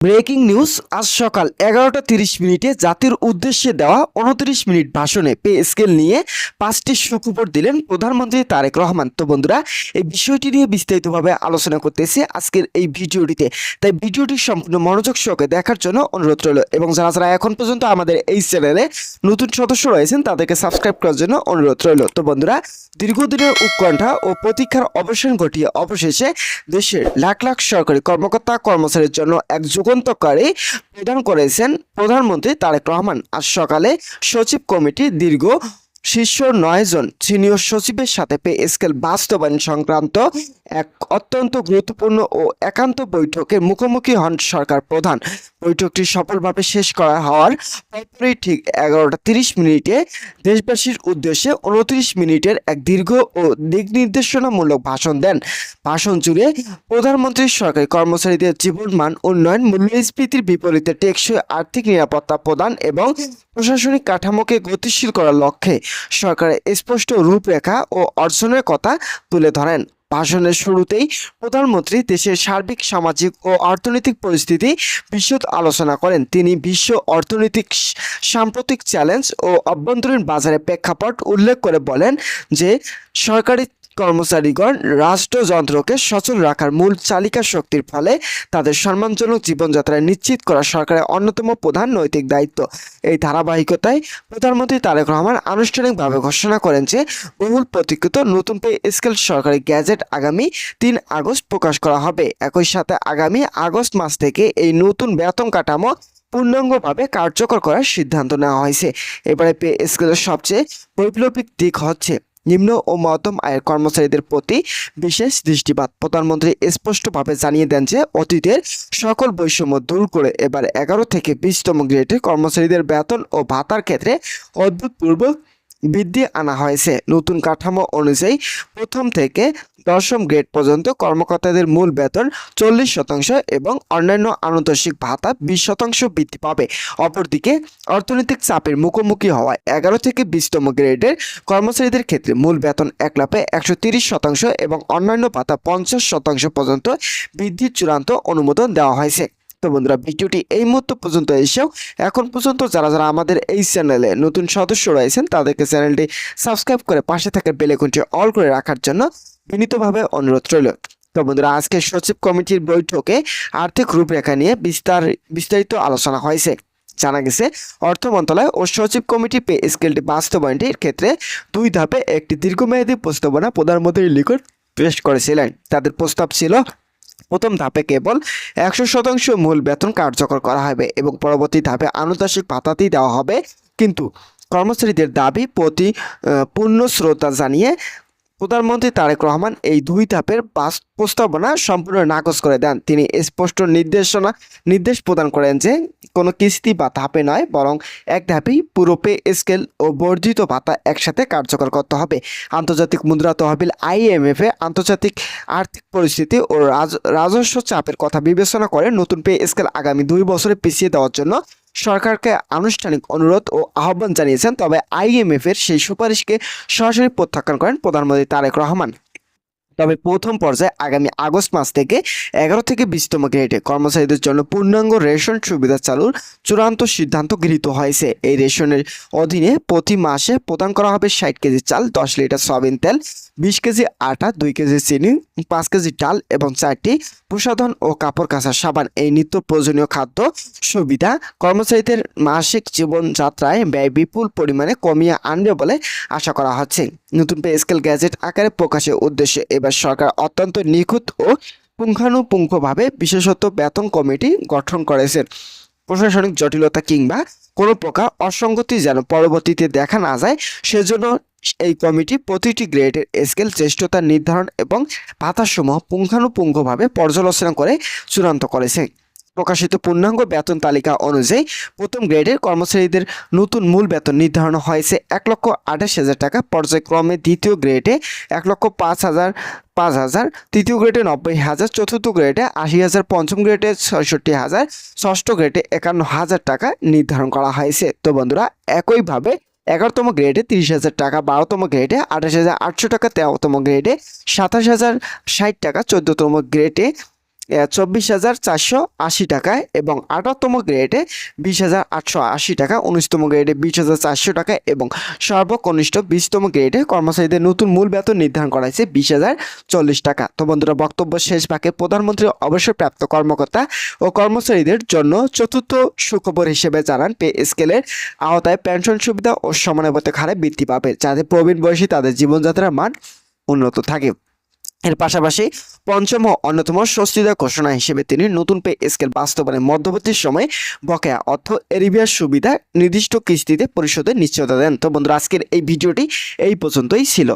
Breaking news. আজ সকাল 11টা 30 মিনিটে জাতির উদ্দেশ্যে দেওয়া 29 মিনিট ভাষণে পে স্কেল নিয়ে 5টি সুখবর দিলেন প্রধানমন্ত্রী তারেক রহমান। তো বন্ধুরা, এই বিষয়টি নিয়ে বিস্তারিতভাবে আলোচনা করতেছি আজকের এই ভিডিওটিতে, তাই ভিডিওটি সম্পূর্ণ মনোযোগ সহকারে দেখার জন্য অনুরোধ রইল এবং যারা যারা এখন পর্যন্ত আমাদের এই চ্যানেলে নতুন সদস্য রয়েছেন তাদেরকে সাবস্ক্রাইব করার জন্য অনুরোধ রইল। তো বন্ধুরা, দীর্ঘদিনের উৎকণ্ঠা ও প্রতীক্ষার অবসান ঘটিয়ে অবশেষে দেশের লাখ লাখ সরকারি কর্মকর্তা কর্মচারীর জন্য এক যুগান্তকারী প্রদান করেছেন প্রধানমন্ত্রী তারেক রহমান। আজ সকালে সচিব কমিটি দীর্ঘ শীর্ষ 9 জন সিনিয়র সচিবের সাথে পে স্কেল বাস্তবায়ন সংক্রান্ত এক অত্যন্ত গুরুত্বপূর্ণ ও একান্ত বৈঠকের মুখোমুখি হন সরকার প্রধান। বৈঠকটি সফলভাবে শেষ করা হওয়ার পরপরই ঠিক 11টা 30 মিনিটে দেশবাসীর উদ্দেশ্যে 29 মিনিটের এক দীর্ঘ ও দিক নির্দেশনামূলক ভাষণ দেন। ভাষণ জুড়ে প্রধানমন্ত্রী সরকারি কর্মচারীদের জীবনমান উন্নয়ন, মূল্যস্ফীতির বিপরীতে টেকসই আর্থিক নিরাপত্তা প্রদান এবং প্রশাসনিক কাঠামোকে গতিশীল করার লক্ষ্যে সরকারের স্পষ্ট রূপরেখা ও অর্জনের কথা তুলে ধরেন। ভাষণের শুরুতেই প্রধানমন্ত্রী দেশের সার্বিক সামাজিক ও অর্থনৈতিক পরিস্থিতি বিশদ আলোচনা করেন। তিনি বিশ্ব অর্থনৈতিক সাম্প্রতিক চ্যালেঞ্জ ও অভ্যন্তরীণ বাজারের প্রেক্ষাপট উল্লেখ করে বলেন যে সরকারি কর্মচারীগণ রাষ্ট্রযন্ত্রকে সচল রাখার মূল চালিকা শক্তির ফলে তাদের সম্মানজনক জীবনযাত্রা নিশ্চিত করা সরকারের অন্যতম প্রধান নৈতিক দায়িত্ব। এই ধারাবাহিকতায় প্রধানমন্ত্রী তারেক রহমান আনুষ্ঠানিকভাবে ঘোষণা করেন যে বহুল প্রতীক্ষিত নতুন পে স্কেল সরকারি গ্যাজেট আগামী 3 আগস্ট প্রকাশ করা হবে। একই সাথে আগামী আগস্ট মাস থেকে এই নতুন বেতন কাঠামো পূর্ণাঙ্গভাবে কার্যকর করার সিদ্ধান্ত নেওয়া হয়েছে। এবারে পে স্কেলের সবচেয়ে বৈপ্লবিক দিক হচ্ছে নিম্ন ও মধ্যম আয়ের কর্মচারীদের প্রতি বিশেষ দৃষ্টিপাত। প্রধানমন্ত্রী স্পষ্টভাবে জানিয়ে দেন যে অতীতের সকল বৈষম্য দূর করে এবার 11 থেকে 20তম গ্রেডের কর্মচারীদের বেতন ও ভাতার ক্ষেত্রে অভূতপূর্ব বৃদ্ধি আনা হয়েছে। নতুন কাঠামো অনুযায়ী প্রথম থেকে 10ম গ্রেড পর্যন্ত কর্মকর্তাদের মূল বেতন 40% এবং অন্যান্য আনুতোষিক ভাতা 20% বৃদ্ধি পাবে। অপরদিকে অর্থনৈতিক চাপের মুখোমুখি হওয়ায় 11 থেকে 20তম গ্রেডের কর্মচারীদের ক্ষেত্রে মূল বেতন 1,30% এবং অন্যান্য ভাতা 50% পর্যন্ত বৃদ্ধির চূড়ান্ত অনুমোদন দেওয়া হয়েছে। তো বন্ধুরা, ভিডিওটি এই মুহূর্ত পর্যন্ত এসেও এখন পর্যন্ত যারা যারা আমাদের এই চ্যানেলে নতুন সদস্য রয়েছেন তাদেরকে চ্যানেলটি সাবস্ক্রাইব করে পাশে থাকা বেল আইকনটি অল করে রাখার জন্য বিনীতভাবে অনুরোধ রইল। তো বন্ধুরা, আজকে সচিব কমিটির বৈঠকে আর্থিক রূপরেখা নিয়ে বিস্তারিত আলোচনা হয়েছে। জানা গেছে অর্থ মন্ত্রণালয় ও সচিব কমিটি পে স্কেলটি বাস্তবায়নের ক্ষেত্রে 2 ধাপে একটি দীর্ঘমেয়াদী প্রস্তাবনা প্রধানমন্ত্রীর নিকট পেশ করেছিলেন। তাদের প্রস্তাব ছিল প্রথম ধাপে কেবল 100% মূল বেতন কার্যকর করা হবে এবং পরবর্তী ধাপে আনুতোষিক ভাতাতেই দেওয়া হবে। কিন্তু কর্মচারীদের দাবি প্রতি পূর্ণ শ্রদ্ধা জানিয়ে প্রধানমন্ত্রী তারেক রহমান এই 2 ধাপের প্রস্তাবনা সম্পূর্ণ নাকচ করে দেন। তিনি স্পষ্ট নির্দেশ প্রদান করেন যে কোনো কিস্তি বা ধাপে নয়, বরং এক ধাপেই পুরো পে স্কেল ও বর্ধিত ভাতা একসাথে কার্যকর করতে হবে। আন্তর্জাতিক মুদ্রা তহবিল IMF আন্তর্জাতিক আর্থিক পরিস্থিতি ও রাজস্ব চাপের কথা বিবেচনা করে নতুন পে স্কেল আগামী 2 বছরে পিছিয়ে দেওয়ার জন্য সরকারকে আনুষ্ঠানিক অনুরোধ ও আহ্বান জানিয়েছেন। তবে IMF এর সেই সুপারিশকে সরাসরি প্রত্যাখ্যান করেন প্রধানমন্ত্রী তারেক রহমান। তবে প্রথম পর্যায়ে আগামী আগস্ট মাস থেকে 11 থেকে 20তম গ্রেডে কর্মচারীদের জন্য পূর্ণাঙ্গ রেশন সুবিধা চালুর চূড়ান্ত সিদ্ধান্ত গৃহীত হয়েছে। এই রেশনের অধীনে প্রতি মাসে প্রদান করা হবে 60 কেজি চাল, 10 লিটার সয়াবিন তেল, 20 কেজি আটা, 2 কেজি চিনি, 5 কেজি ডাল এবং 4টি প্রসাধন ও কাপড় কাচার সাবান। এই নিত্য প্রয়োজনীয় খাদ্য সুবিধা কর্মচারীদের মাসিক জীবনযাত্রায় ব্যয় বিপুল পরিমাণে কমিয়ে আনবে বলে আশা করা হচ্ছে। নতুন পে স্কেল গ্যাজেট আকারে প্রকাশের উদ্দেশ্যে এবার সরকার অত্যন্ত নিখুঁত ও পুঙ্খানুপুঙ্খভাবে বিশেষত বেতন কমিটি গঠন করেছে। প্রশাসনিক জটিলতা কিংবা কোনো প্রকার অসঙ্গতি যেন পরবর্তীতে দেখা না যায় সেজন্য এই কমিটি প্রতিটি গ্রেডের স্কেল জ্যেষ্ঠতা নির্ধারণ এবং ভাতাসমূহ পুঙ্খানুপুঙ্খভাবে পর্যালোচনা করে চূড়ান্ত করেছে। প্রকাশিত পূর্ণাঙ্গ বেতন তালিকা অনুযায়ী প্রথম গ্রেডের কর্মচারীদের নতুন মূল বেতন নির্ধারণ হয়েছে 1,28,000 টাকা। পর্যায়ক্রমে দ্বিতীয় গ্রেডে 1,05,000, তৃতীয় গ্রেডে 90,000, চতুর্থ গ্রেডে 80,000, পঞ্চম গ্রেডে 66,000, ষষ্ঠ গ্রেডে 51,000 টাকা নির্ধারণ করা হয়েছে। তো বন্ধুরা, একইভাবে 11তম গ্রেডে 30,000 টাকা, 12তম গ্রেডে 28,800 টাকা, 13তম গ্রেডে 27,060 টাকা, 14তম গ্রেডে 24,480 টাকায় এবং 18তম গ্রেডে 20,880 টাকা, 19তম গ্রেডে 20,400 টাকা এবং সর্বকনিষ্ঠ 20তম গ্রেডে কর্মচারীদের নতুন মূল বেতন নির্ধারণ করা হয়েছে 20,040 টাকা। তো বন্ধুরা, বক্তব্য শেষ ভাগে প্রধানমন্ত্রী অবসরপ্রাপ্ত কর্মকর্তা ও কর্মচারীদের জন্য চতুর্থ সুখবর হিসেবে জানান, পে স্কেলের আওতায় পেনশন সুবিধা ও সমানুপাতিক হারে বৃদ্ধি পাবে, যাতে প্রবীণ বয়সী তাদের জীবনযাত্রার মান উন্নত থাকে। এর পাশাপাশি পঞ্চম ও অন্যতম স্বস্তিদায়ক ঘোষণা হিসেবে তিনি নতুন পে স্কেল বাস্তবায়নের মধ্যবর্তী সময়ে বকেয়া অর্থ এরিভিয়ার সুবিধা নির্দিষ্ট কিস্তিতে পরিশোধের নিশ্চয়তা দেন। তো বন্ধুরা, আজকের এই ভিডিওটি এই পর্যন্তই ছিল।